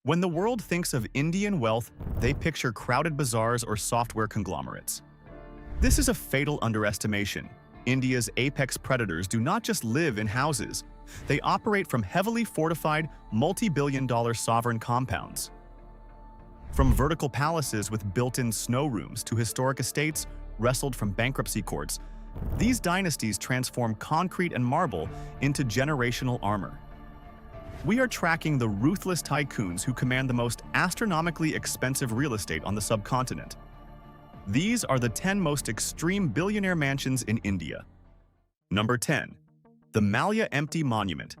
When the world thinks of Indian wealth, they picture crowded bazaars or software conglomerates. This is a fatal underestimation. India's apex predators do not just live in houses. They operate from heavily fortified, multi-billion-dollar sovereign compounds. From vertical palaces with built-in snow rooms to historic estates wrestled from bankruptcy courts, these dynasties transform concrete and marble into generational armor. We are tracking the ruthless tycoons who command the most astronomically expensive real estate on the subcontinent. These are the 10 most extreme billionaire mansions in India. Number 10. The Mallya Empty Monument.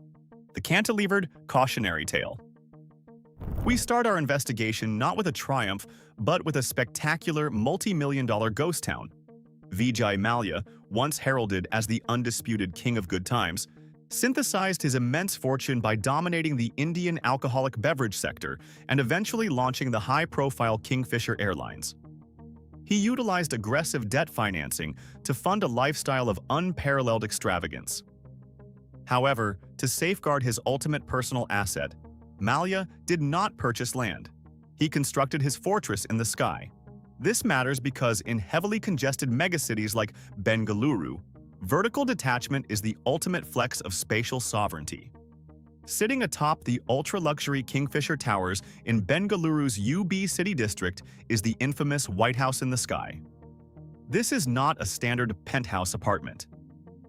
The cantilevered cautionary tale. We start our investigation not with a triumph, but with a spectacular multi-million-dollar ghost town. Vijay Mallya, once heralded as the undisputed king of good times, synthesized his immense fortune by dominating the Indian alcoholic beverage sector and eventually launching the high-profile Kingfisher Airlines. He utilized aggressive debt financing to fund a lifestyle of unparalleled extravagance. However, to safeguard his ultimate personal asset, Mallya did not purchase land. He constructed his fortress in the sky. This matters because in heavily congested megacities like Bengaluru, vertical detachment is the ultimate flex of spatial sovereignty. Sitting atop the ultra-luxury Kingfisher Towers in Bengaluru's UB City District is the infamous White House in the Sky. This is not a standard penthouse apartment.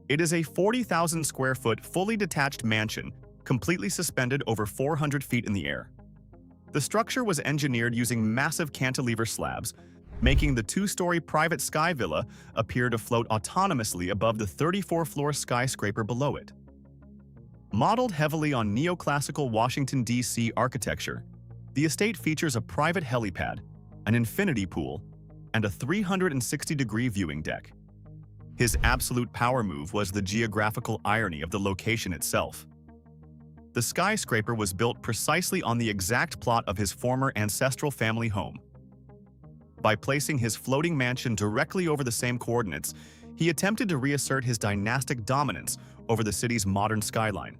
It is a 40,000 square foot fully detached mansion completely suspended over 400 feet in the air. The structure was engineered using massive cantilever slabs, making the two-story private sky villa appear to float autonomously above the 34-floor skyscraper below it. Modeled heavily on neoclassical Washington, D.C. architecture, the estate features a private helipad, an infinity pool, and a 360-degree viewing deck. His absolute power move was the geographical irony of the location itself. The skyscraper was built precisely on the exact plot of his former ancestral family home. By placing his floating mansion directly over the same coordinates, he attempted to reassert his dynastic dominance over the city's modern skyline.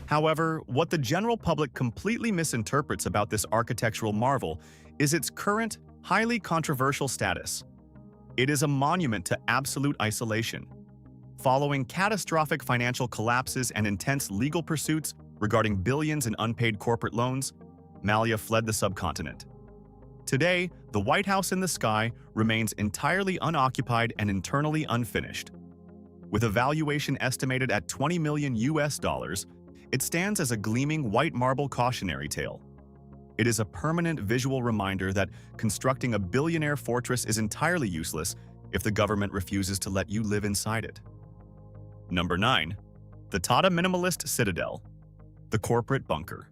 However, what the general public completely misinterprets about this architectural marvel is its current, highly controversial status. It is a monument to absolute isolation. Following catastrophic financial collapses and intense legal pursuits regarding billions in unpaid corporate loans, Mallya fled the subcontinent. Today, the White House in the Sky remains entirely unoccupied and internally unfinished. With a valuation estimated at $20 million, it stands as a gleaming white marble cautionary tale. It is a permanent visual reminder that constructing a billionaire fortress is entirely useless if the government refuses to let you live inside it. Number 9. The Tata Minimalist Citadel. The Corporate Bunker.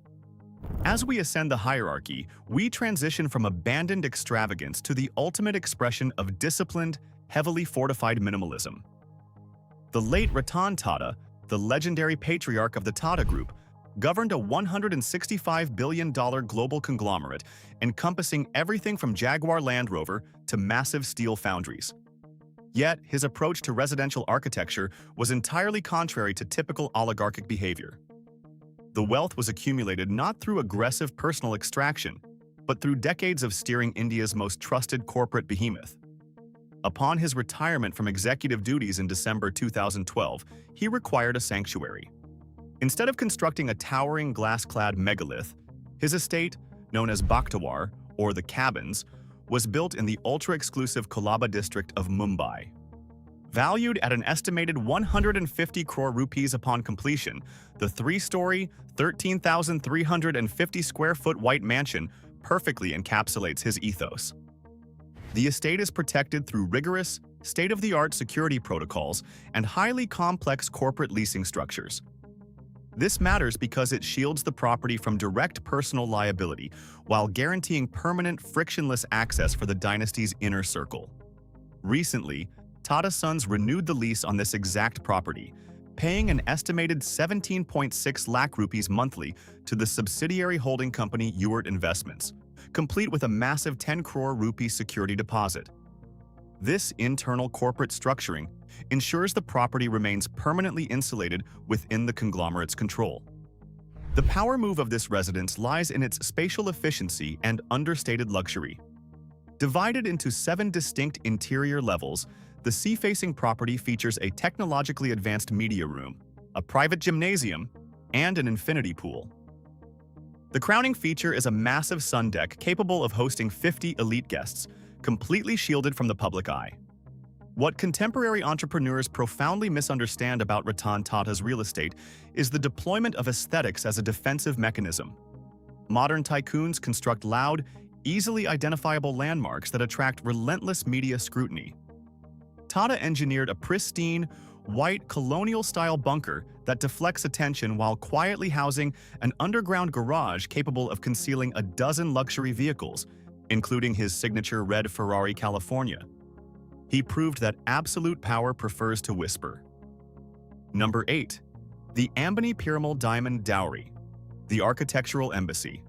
As we ascend the hierarchy, we transition from abandoned extravagance to the ultimate expression of disciplined, heavily fortified minimalism. The late Ratan Tata, the legendary patriarch of the Tata Group, governed a $165 billion global conglomerate encompassing everything from Jaguar Land Rover to massive steel foundries. Yet, his approach to residential architecture was entirely contrary to typical oligarchic behavior. The wealth was accumulated not through aggressive personal extraction, but through decades of steering India's most trusted corporate behemoth. Upon his retirement from executive duties in December 2012, he required a sanctuary. Instead of constructing a towering glass-clad megalith, his estate, known as Bakhtawar, or the Cabins, was built in the ultra-exclusive Colaba district of Mumbai. Valued at an estimated 150 crore rupees upon completion, the three-story, 13,350 square foot white mansion perfectly encapsulates his ethos. The estate is protected through rigorous, state-of-the-art security protocols and highly complex corporate leasing structures. This matters because it shields the property from direct personal liability while guaranteeing permanent, frictionless access for the dynasty's inner circle. Recently, Tata Sons renewed the lease on this exact property, paying an estimated 17.6 lakh rupees monthly to the subsidiary holding company Ewart Investments, complete with a massive 10 crore rupee security deposit. This internal corporate structuring ensures the property remains permanently insulated within the conglomerate's control. The power move of this residence lies in its spatial efficiency and understated luxury. Divided into 7 distinct interior levels, the sea-facing property features a technologically advanced media room, a private gymnasium, and an infinity pool. The crowning feature is a massive sun deck capable of hosting 50 elite guests, completely shielded from the public eye. What contemporary entrepreneurs profoundly misunderstand about Ratan Tata's real estate is the deployment of aesthetics as a defensive mechanism. Modern tycoons construct loud, easily identifiable landmarks that attract relentless media scrutiny. Tata engineered a pristine, white, colonial-style bunker that deflects attention while quietly housing an underground garage capable of concealing a dozen luxury vehicles, including his signature red Ferrari California. He proved that absolute power prefers to whisper. Number 8. The Ambani-Piramal Diamond Dowry, the Architectural Embassy.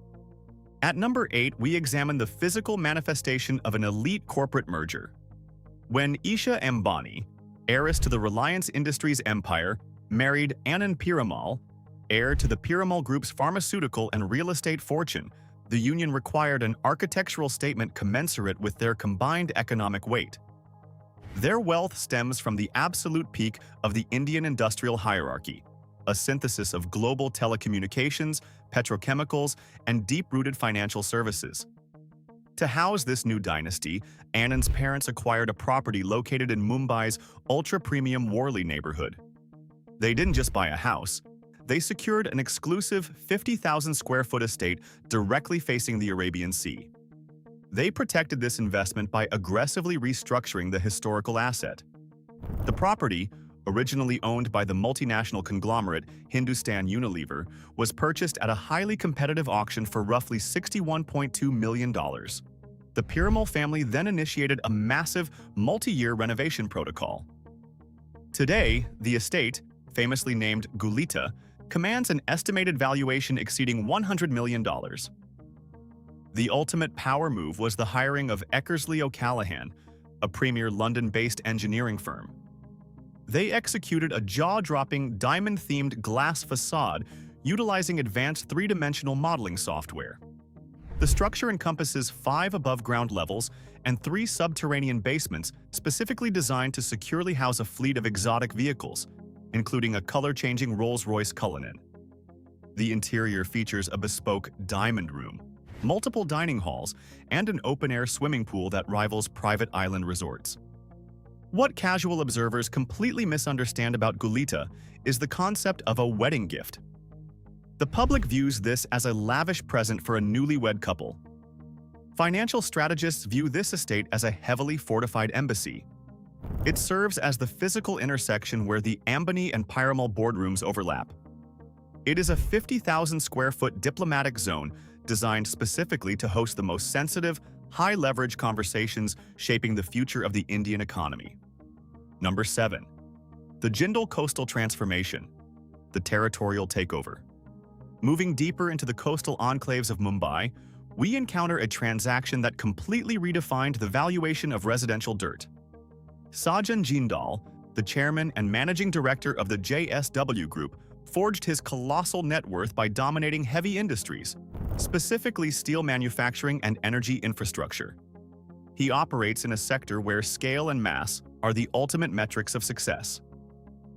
At number 8, we examine the physical manifestation of an elite corporate merger. When Mukesh Ambani, heiress to the Reliance Industries empire, married Anand-Piramal, heir to the Piramal Group's pharmaceutical and real estate fortune, the union required an architectural statement commensurate with their combined economic weight. Their wealth stems from the absolute peak of the Indian industrial hierarchy, a synthesis of global telecommunications, petrochemicals, and deep-rooted financial services. To house this new dynasty, Anand's parents acquired a property located in Mumbai's ultra-premium Worli neighborhood. They didn't just buy a house. They secured an exclusive 50,000-square-foot estate directly facing the Arabian Sea. They protected this investment by aggressively restructuring the historical asset. The property, originally owned by the multinational conglomerate Hindustan Unilever, was purchased at a highly competitive auction for roughly $61.2 million. The Piramal family then initiated a massive, multi-year renovation protocol. Today, the estate, famously named Gulita, commands an estimated valuation exceeding $100 million. The ultimate power move was the hiring of Eckersley O'Callaghan, a premier London-based engineering firm. They executed a jaw-dropping, diamond-themed glass facade utilizing advanced three-dimensional modeling software. The structure encompasses 5 above-ground levels and 3 subterranean basements specifically designed to securely house a fleet of exotic vehicles, including a color-changing Rolls-Royce Cullinan. The interior features a bespoke diamond room, multiple dining halls, and an open-air swimming pool that rivals private island resorts. What casual observers completely misunderstand about Gulita is the concept of a wedding gift. The public views this as a lavish present for a newlywed couple. Financial strategists view this estate as a heavily fortified embassy. It serves as the physical intersection where the Ambani and Piramal boardrooms overlap. It is a 50,000-square-foot diplomatic zone designed specifically to host the most sensitive, high-leverage conversations shaping the future of the Indian economy. Number 7. The Jindal Coastal Transformation, the Territorial Takeover. Moving deeper into the coastal enclaves of Mumbai, we encounter a transaction that completely redefined the valuation of residential dirt. Sajan Jindal, the chairman and managing director of the JSW Group, forged his colossal net worth by dominating heavy industries, specifically steel manufacturing and energy infrastructure. He operates in a sector where scale and mass are the ultimate metrics of success.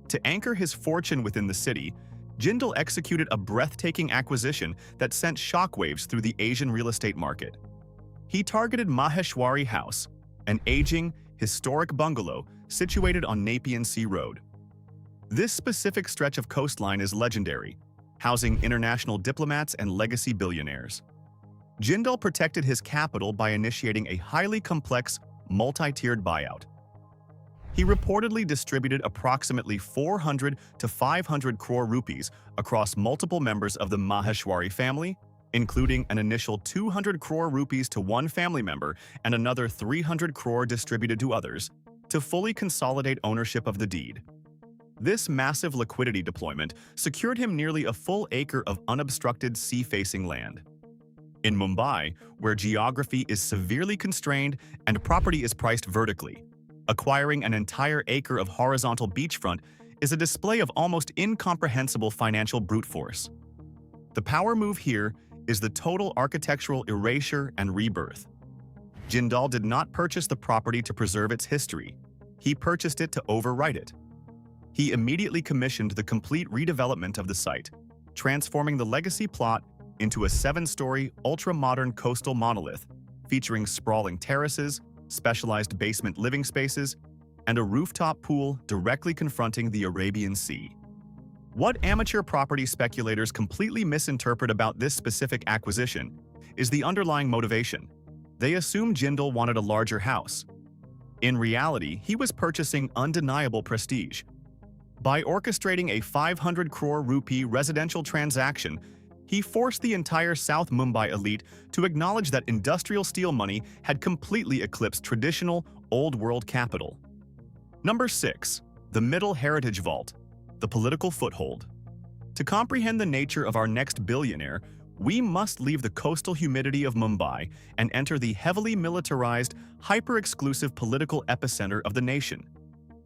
To anchor his fortune within the city, Jindal executed a breathtaking acquisition that sent shockwaves through the Asian real estate market. He targeted Maheshwari House, an aging, historic bungalow situated on Nepean Sea Road. This specific stretch of coastline is legendary, housing international diplomats and legacy billionaires. Jindal protected his capital by initiating a highly complex, multi-tiered buyout. He reportedly distributed approximately 400 to 500 crore rupees across multiple members of the Maheshwari family, including an initial 200 crore rupees to one family member and another 300 crore distributed to others, to fully consolidate ownership of the deed. This massive liquidity deployment secured him nearly a full acre of unobstructed sea-facing land. In Mumbai, where geography is severely constrained and property is priced vertically, acquiring an entire acre of horizontal beachfront is a display of almost incomprehensible financial brute force. The power move here is the total architectural erasure and rebirth. Jindal did not purchase the property to preserve its history. He purchased it to overwrite it. He immediately commissioned the complete redevelopment of the site, transforming the legacy plot into a 7-story, ultra-modern coastal monolith featuring sprawling terraces, specialized basement living spaces, and a rooftop pool directly confronting the Arabian Sea. What amateur property speculators completely misinterpret about this specific acquisition is the underlying motivation. They assume Jindal wanted a larger house. In reality, he was purchasing undeniable prestige. By orchestrating a 500 crore rupee residential transaction, he forced the entire South Mumbai elite to acknowledge that industrial steel money had completely eclipsed traditional, old-world capital. Number 6. The Mittal Heritage Vault, the political foothold. To comprehend the nature of our next billionaire, we must leave the coastal humidity of Mumbai and enter the heavily militarized, hyper-exclusive political epicenter of the nation,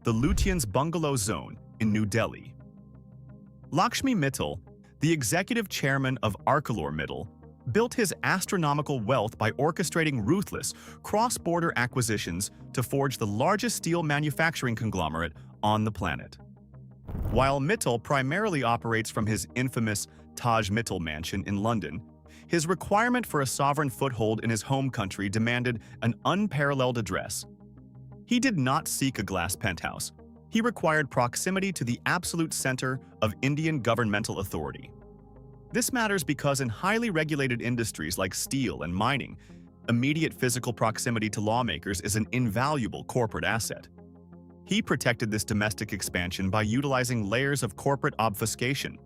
the Lutyens' bungalow zone in New Delhi. Lakshmi Mittal, the executive chairman of Arcelor Mittal, built his astronomical wealth by orchestrating ruthless, cross-border acquisitions to forge the largest steel manufacturing conglomerate on the planet. While Mittal primarily operates from his infamous Taj Mittal mansion in London, his requirement for a sovereign foothold in his home country demanded an unparalleled address. He did not seek a glass penthouse. He required proximity to the absolute center of Indian governmental authority. This matters because in highly regulated industries like steel and mining, immediate physical proximity to lawmakers is an invaluable corporate asset. He protected this domestic expansion by utilizing layers of corporate obfuscation.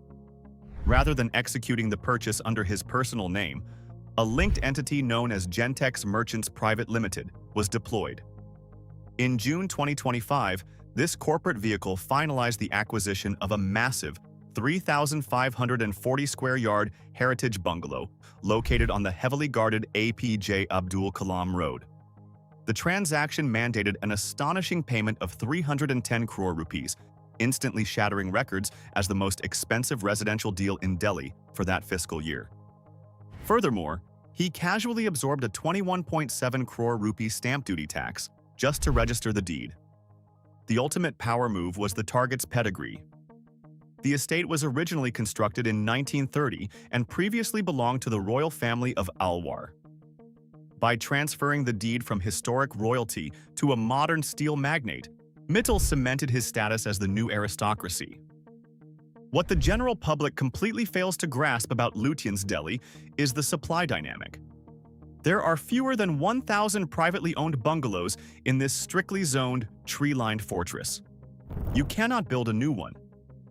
Rather than executing the purchase under his personal name, a linked entity known as Gentex Merchants Private Limited was deployed. In June 2025, this corporate vehicle finalized the acquisition of a massive 3,540 square yard heritage bungalow located on the heavily guarded APJ Abdul Kalam Road. The transaction mandated an astonishing payment of 310 crore rupees, instantly shattering records as the most expensive residential deal in Delhi for that fiscal year. Furthermore, he casually absorbed a 21.7 crore rupee stamp duty tax just to register the deed. The ultimate power move was the target's pedigree. The estate was originally constructed in 1930 and previously belonged to the royal family of Alwar. By transferring the deed from historic royalty to a modern steel magnate, Mittal cemented his status as the new aristocracy. What the general public completely fails to grasp about Lutyens' Delhi is the supply dynamic. There are fewer than 1,000 privately owned bungalows in this strictly zoned, tree-lined fortress. You cannot build a new one.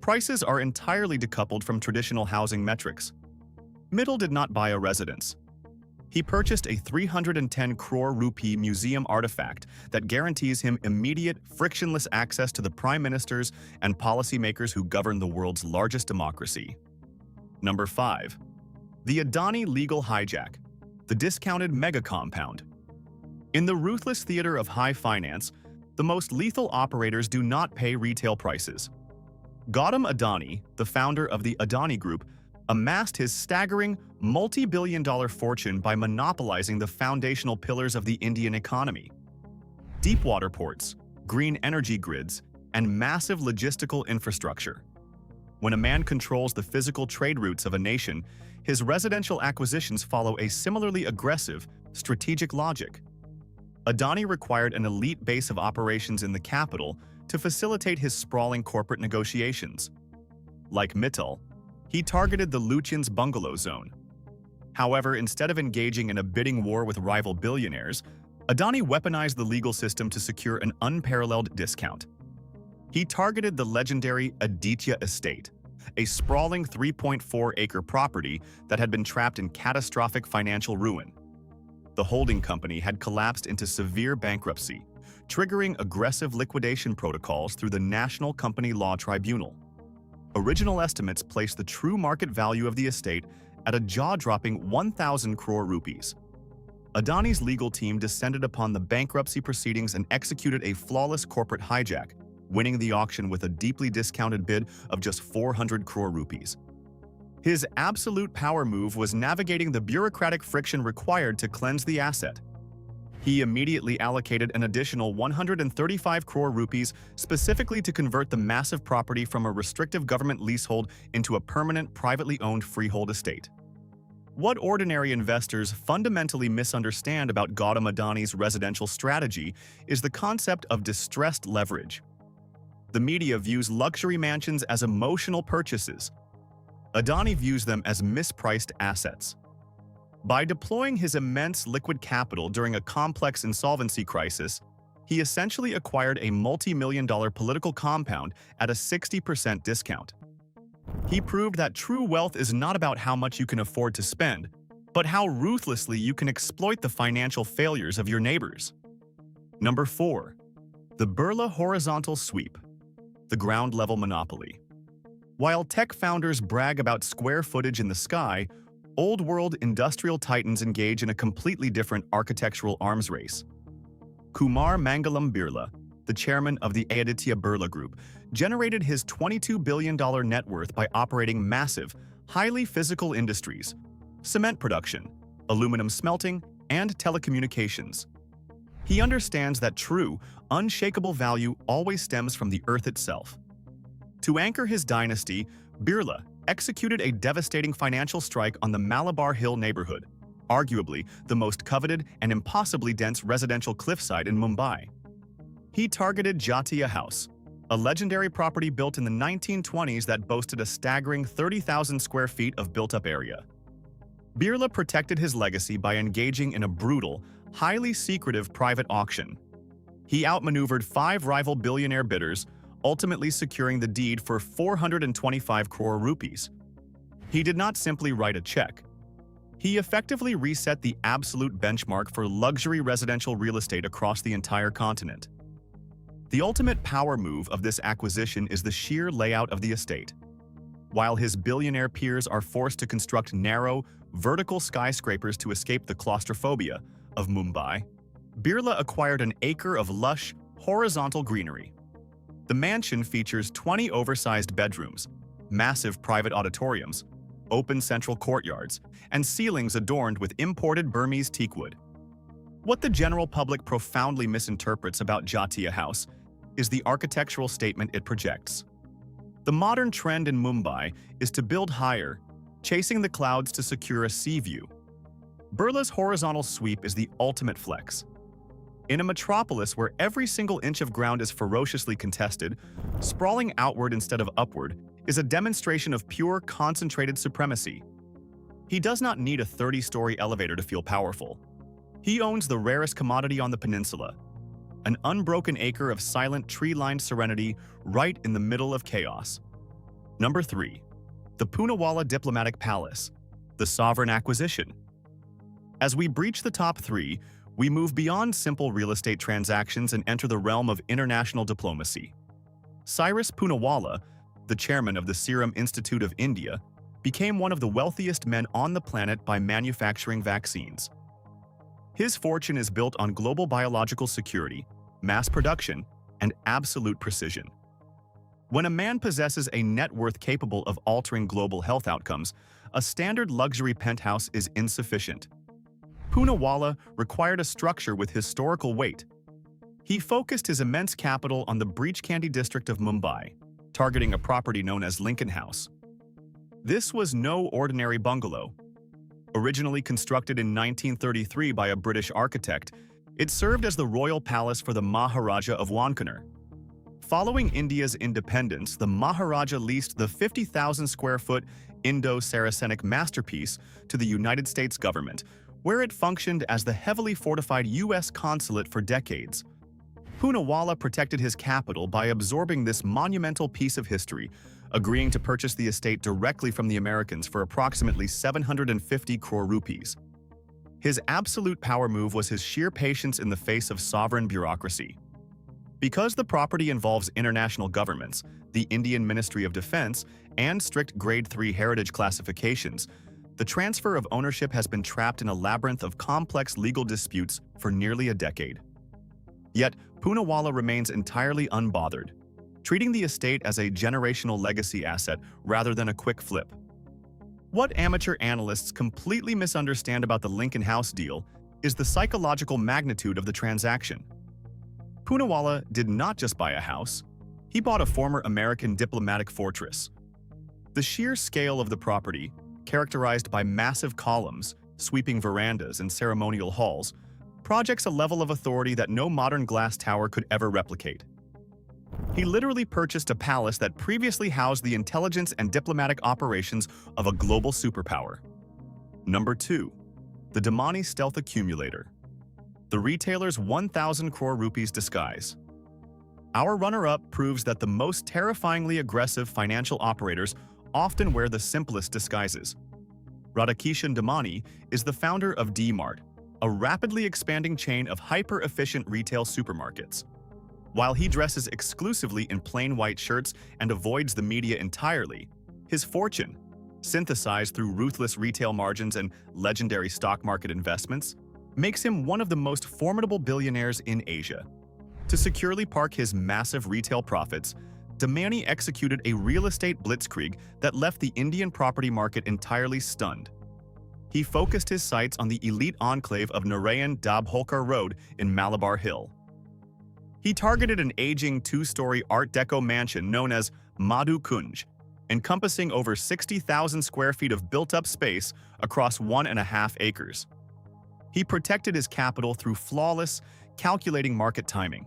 Prices are entirely decoupled from traditional housing metrics. Mittal did not buy a residence. He purchased a 310 crore rupee museum artifact that guarantees him immediate, frictionless access to the prime ministers and policymakers who govern the world's largest democracy. Number 5. The Adani legal hijack, the discounted mega compound. In the ruthless theater of high finance, the most lethal operators do not pay retail prices. Gautam Adani, the founder of the Adani Group, amassed his staggering, multi-billion-dollar fortune by monopolizing the foundational pillars of the Indian economy: deep-water ports, green energy grids, and massive logistical infrastructure. When a man controls the physical trade routes of a nation, his residential acquisitions follow a similarly aggressive, strategic logic. Adani required an elite base of operations in the capital to facilitate his sprawling corporate negotiations. Like Mittal, he targeted the Lutyens' bungalow zone. However, instead of engaging in a bidding war with rival billionaires, Adani weaponized the legal system to secure an unparalleled discount. He targeted the legendary Aditya estate, a sprawling 3.4-acre property that had been trapped in catastrophic financial ruin. The holding company had collapsed into severe bankruptcy, triggering aggressive liquidation protocols through the National Company Law Tribunal. Original estimates placed the true market value of the estate at a jaw-dropping 1,000 crore rupees. Adani's legal team descended upon the bankruptcy proceedings and executed a flawless corporate hijack, winning the auction with a deeply discounted bid of just 400 crore rupees. His absolute power move was navigating the bureaucratic friction required to cleanse the asset. He immediately allocated an additional 135 crore rupees specifically to convert the massive property from a restrictive government leasehold into a permanent privately owned freehold estate. What ordinary investors fundamentally misunderstand about Gautam Adani's residential strategy is the concept of distressed leverage. The media views luxury mansions as emotional purchases. Adani views them as mispriced assets. By deploying his immense liquid capital during a complex insolvency crisis, he essentially acquired a multi-million-dollar political compound at a 60% discount. He proved that true wealth is not about how much you can afford to spend, but how ruthlessly you can exploit the financial failures of your neighbors. Number 4. The Birla horizontal sweep, the ground-level monopoly. While tech founders brag about square footage in the sky, old-world industrial titans engage in a completely different architectural arms race. Kumar Mangalam Birla, the chairman of the Aditya Birla Group, generated his $22 billion net worth by operating massive, highly physical industries, cement production, aluminum smelting, and telecommunications. He understands that true, unshakable value always stems from the earth itself. To anchor his dynasty, Birla executed a devastating financial strike on the Malabar Hill neighborhood, arguably the most coveted and impossibly dense residential cliffside in Mumbai. He targeted Jatiya House, a legendary property built in the 1920s that boasted a staggering 30,000 square feet of built-up area. Birla protected his legacy by engaging in a brutal, highly secretive private auction. He outmaneuvered 5 rival billionaire bidders, ultimately securing the deed for 425 crore rupees. He did not simply write a check. He effectively reset the absolute benchmark for luxury residential real estate across the entire continent. The ultimate power move of this acquisition is the sheer layout of the estate. While his billionaire peers are forced to construct narrow, vertical skyscrapers to escape the claustrophobia of Mumbai, Birla acquired an acre of lush, horizontal greenery. The mansion features 20 oversized bedrooms, massive private auditoriums, open central courtyards, and ceilings adorned with imported Burmese teakwood. What the general public profoundly misinterprets about Jatiya House is the architectural statement it projects. The modern trend in Mumbai is to build higher, chasing the clouds to secure a sea view. Birla's horizontal sweep is the ultimate flex. In a metropolis where every single inch of ground is ferociously contested, sprawling outward instead of upward is a demonstration of pure, concentrated supremacy. He does not need a 30-story elevator to feel powerful. He owns the rarest commodity on the peninsula, an unbroken acre of silent, tree-lined serenity right in the middle of chaos. Number 3. The Poonawalla Diplomatic Palace, the sovereign acquisition. As we breach the top 3, we move beyond simple real estate transactions and enter the realm of international diplomacy. Cyrus Poonawalla, the chairman of the Serum Institute of India, became one of the wealthiest men on the planet by manufacturing vaccines. His fortune is built on global biological security, mass production, and absolute precision. When a man possesses a net worth capable of altering global health outcomes, a standard luxury penthouse is insufficient. Poonawalla required a structure with historical weight. He focused his immense capital on the Breachcandy district of Mumbai, targeting a property known as Lincoln House. This was no ordinary bungalow. Originally constructed in 1933 by a British architect, it served as the royal palace for the Maharaja of Wankaner. Following India's independence, the Maharaja leased the 50,000-square-foot Indo-Saracenic masterpiece to the United States government, where it functioned as the heavily fortified U.S. consulate for decades. Poonawalla protected his capital by absorbing this monumental piece of history, agreeing to purchase the estate directly from the Americans for approximately 750 crore rupees. His absolute power move was his sheer patience in the face of sovereign bureaucracy. Because the property involves international governments, the Indian Ministry of Defense, and strict Grade 3 heritage classifications, the transfer of ownership has been trapped in a labyrinth of complex legal disputes for nearly a decade. Yet, Poonawalla remains entirely unbothered, treating the estate as a generational legacy asset rather than a quick flip. What amateur analysts completely misunderstand about the Lincoln House deal is the psychological magnitude of the transaction. Poonawalla did not just buy a house, he bought a former American diplomatic fortress. The sheer scale of the property, characterized by massive columns, sweeping verandas, and ceremonial halls, projects a level of authority that no modern glass tower could ever replicate. He literally purchased a palace that previously housed the intelligence and diplomatic operations of a global superpower. Number 2. The Damani Stealth Accumulator. The retailer's 1,000 crore rupees disguise. Our runner-up proves that the most terrifyingly aggressive financial operators often wear the simplest disguises. Radhakishan Damani is the founder of D-Mart, a rapidly expanding chain of hyper-efficient retail supermarkets. While he dresses exclusively in plain white shirts and avoids the media entirely, his fortune, synthesized through ruthless retail margins and legendary stock market investments, makes him one of the most formidable billionaires in Asia. To securely park his massive retail profits, Damani executed a real estate blitzkrieg that left the Indian property market entirely stunned. He focused his sights on the elite enclave of Narayan Dab Holkar Road in Malabar Hill. He targeted an aging two-story Art Deco mansion known as Madhu Kunj, encompassing over 60,000 square feet of built-up space across 1.5 acres. He protected his capital through flawless, calculating market timing.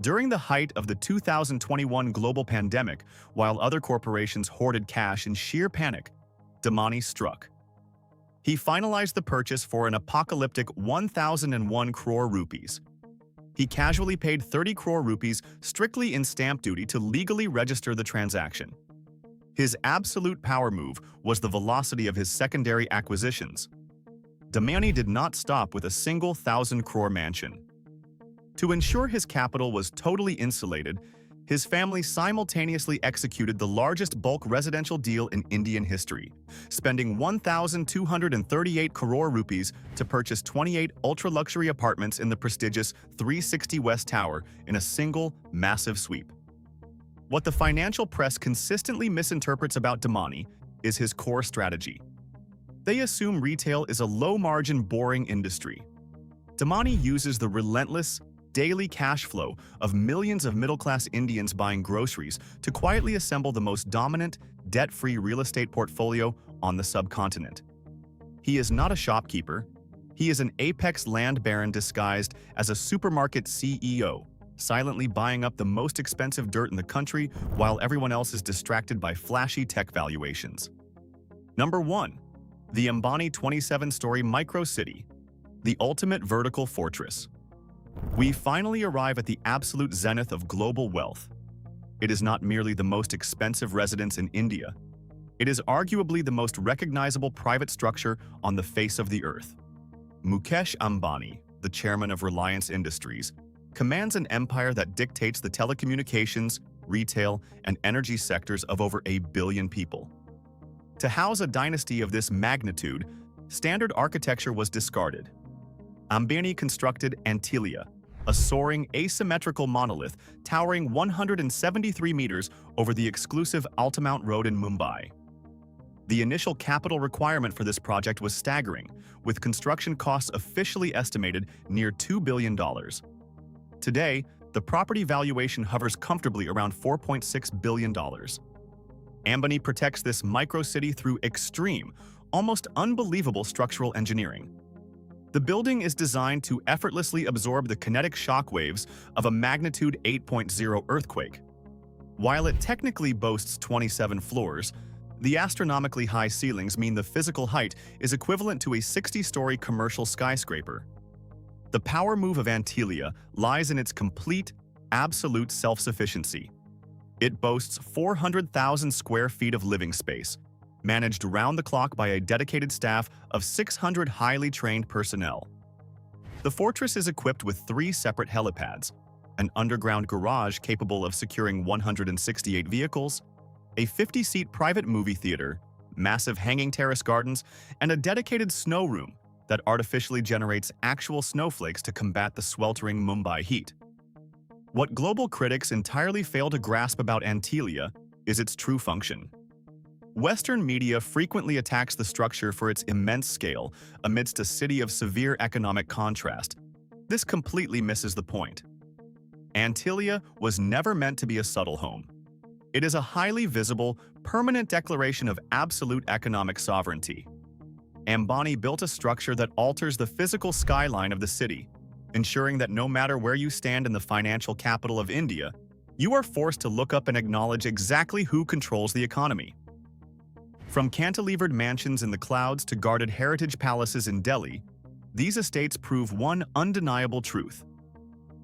During the height of the 2021 global pandemic, while other corporations hoarded cash in sheer panic, Damani struck. He finalized the purchase for an apocalyptic 1,001 crore rupees. He casually paid 30 crore rupees strictly in stamp duty to legally register the transaction. His absolute power move was the velocity of his secondary acquisitions. Damani did not stop with a single 1,000 crore mansion. To ensure his capital was totally insulated, his family simultaneously executed the largest bulk residential deal in Indian history, spending 1,238 crore rupees to purchase 28 ultra-luxury apartments in the prestigious 360 West Tower in a single, massive sweep. What the financial press consistently misinterprets about Damani is his core strategy. They assume retail is a low-margin, boring industry. Damani uses the relentless, daily cash flow of millions of middle-class Indians buying groceries to quietly assemble the most dominant, debt-free real estate portfolio on the subcontinent. He is not a shopkeeper. He is an apex land baron disguised as a supermarket CEO, silently buying up the most expensive dirt in the country while everyone else is distracted by flashy tech valuations. Number 1. The Ambani 27-story micro-city, the ultimate vertical fortress. We finally arrive at the absolute zenith of global wealth. It is not merely the most expensive residence in India. It is arguably the most recognizable private structure on the face of the earth. Mukesh Ambani, the chairman of Reliance Industries, commands an empire that dictates the telecommunications, retail, and energy sectors of over 1 billion people. To house a dynasty of this magnitude, standard architecture was discarded. Ambani constructed Antilia, a soaring, asymmetrical monolith towering 173 meters over the exclusive Altamount Road in Mumbai. The initial capital requirement for this project was staggering, with construction costs officially estimated near $2 billion. Today, the property valuation hovers comfortably around $4.6 billion. Ambani protects this micro-city through extreme, almost unbelievable structural engineering. The building is designed to effortlessly absorb the kinetic shock waves of a magnitude 8.0 earthquake. While it technically boasts 27 floors, the astronomically high ceilings mean the physical height is equivalent to a 60-story commercial skyscraper. The power move of Antilia lies in its complete, absolute self-sufficiency. It boasts 400,000 square feet of living space, managed round the clock by a dedicated staff of 600 highly trained personnel. The fortress is equipped with 3 separate helipads, an underground garage capable of securing 168 vehicles, a 50-seat private movie theater, massive hanging terrace gardens, and a dedicated snow room that artificially generates actual snowflakes to combat the sweltering Mumbai heat. What global critics entirely fail to grasp about Antilia is its true function. Western media frequently attacks the structure for its immense scale amidst a city of severe economic contrast. This completely misses the point. Antilia was never meant to be a subtle home. It is a highly visible, permanent declaration of absolute economic sovereignty. Ambani built a structure that alters the physical skyline of the city, ensuring that no matter where you stand in the financial capital of India, you are forced to look up and acknowledge exactly who controls the economy. From cantilevered mansions in the clouds to guarded heritage palaces in Delhi, these estates prove one undeniable truth.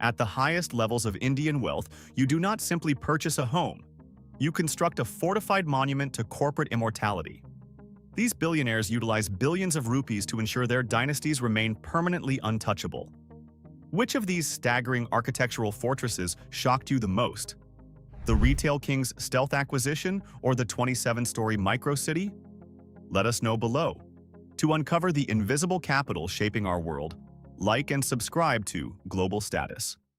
At the highest levels of Indian wealth, you do not simply purchase a home. You construct a fortified monument to corporate immortality. These billionaires utilize billions of rupees to ensure their dynasties remain permanently untouchable. Which of these staggering architectural fortresses shocked you the most? The retail king's stealth acquisition or the 27-story micro-city? Let us know below. To uncover the invisible capital shaping our world, like and subscribe to Global Status.